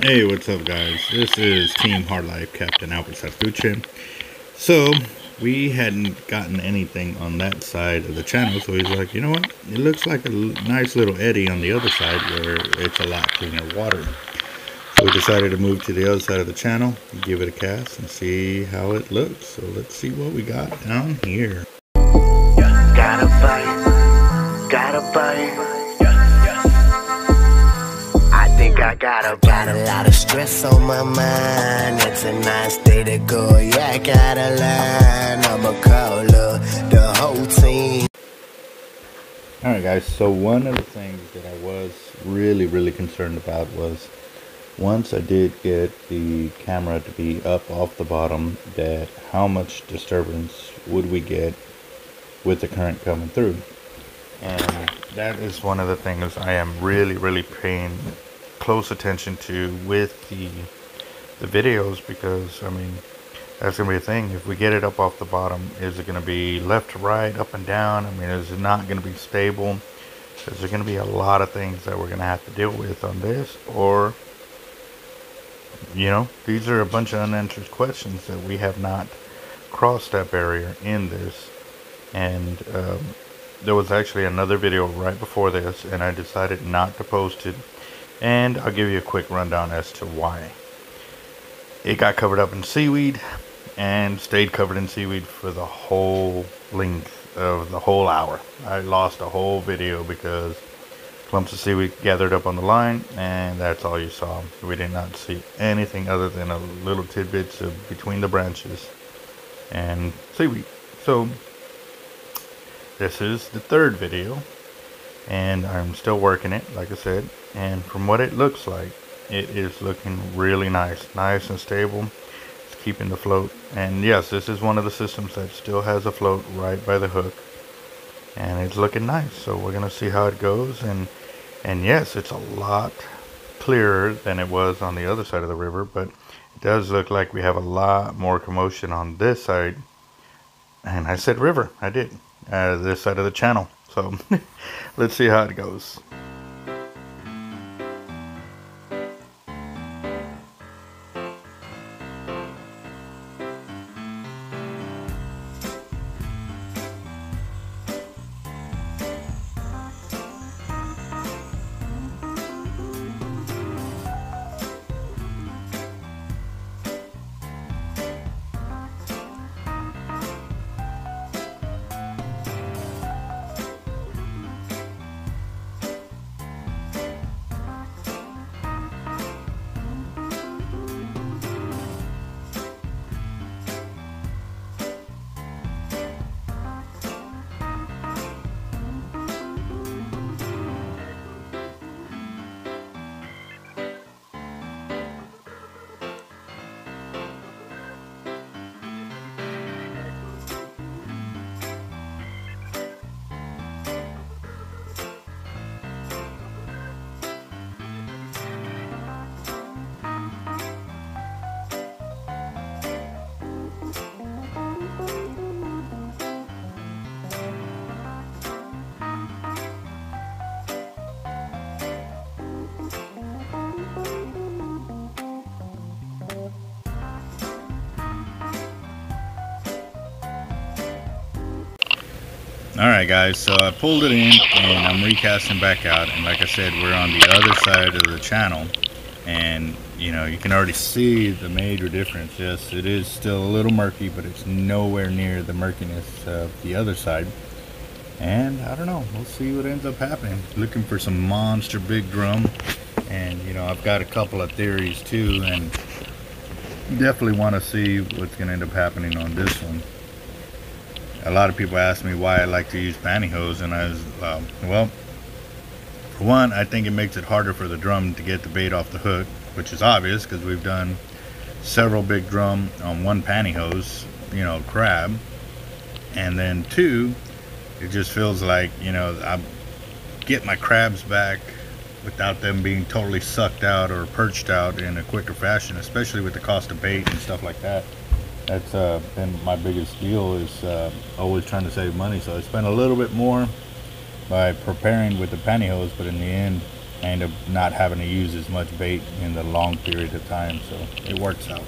Hey, what's up, guys? This is Team Hard Life Captain Alberto Zertuche. So, we hadn't gotten anything on that side of the channel, so he's like, you know what? It looks like a nice little eddy on the other side where it's a lot cleaner water. So we decided to move to the other side of the channel, give it a cast, and see how it looks. So let's see what we got down here. Gotta bite. I got a lot of stress on my mind. It's a nice day to go. Yeah, I got a line. I'ma call the whole team. Alright guys, so one of the things that I was really concerned about was once I did get the camera to be up off the bottom, that how much disturbance would we get with the current coming through. And that is one of the things I am really paying close attention to with the videos, because I mean that's gonna be a thing. If we get it up off the bottom, is it gonna be left to right, up and down? I mean, is it not gonna be stable? Is there gonna be a lot of things that we're gonna have to deal with on this? Or, you know, these are a bunch of unanswered questions that we have not crossed that barrier in this. And there was actually another video right before this, and I decided not to post it. And I'll give you a quick rundown as to why. It got covered up in seaweed and stayed covered in seaweed for the whole length of the whole hour. I lost a whole video because clumps of seaweed gathered up on the line, and that's all you saw. We did not see anything other than a little tidbits of between the branches and seaweed. So this is the third video, and I'm still working it, like I said. And from what it looks like, it is looking really nice and stable. It's keeping the float. And yes, this is one of the systems that still has a float right by the hook, and it's looking nice. So we're gonna see how it goes. And yes, it's a lot clearer than it was on the other side of the river, but it does look like we have a lot more commotion on this side. And I said river, I did, this side of the channel. So let's see how it goes. Alright guys, so I pulled it in and I'm recasting back out, and like I said, we're on the other side of the channel, and you know, you can already see the major difference. Yes, it is still a little murky, but it's nowhere near the murkiness of the other side. And I don't know, we'll see what ends up happening. Looking for some monster big drum, and you know, I've got a couple of theories too, and definitely want to see what's going to end up happening on this one. A lot of people ask me why I like to use pantyhose, and I was, well, for one, I think it makes it harder for the drum to get the bait off the hook, which is obvious because we've done several big drum on one pantyhose, you know, crab. And then two, it just feels like, you know, I get my crabs back without them being totally sucked out or perched out in a quicker fashion, especially with the cost of bait and stuff like that. That's been my biggest deal, is always trying to save money. So I spent a little bit more by preparing with the pantyhose, but in the end, I end up not having to use as much bait in the long period of time, so it works out.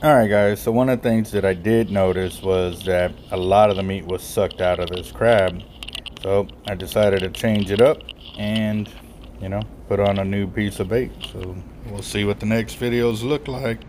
Alright guys, so one of the things that I did notice was that a lot of the meat was sucked out of this crab. So I decided to change it up and, put on a new piece of bait. So we'll see what the next videos look like.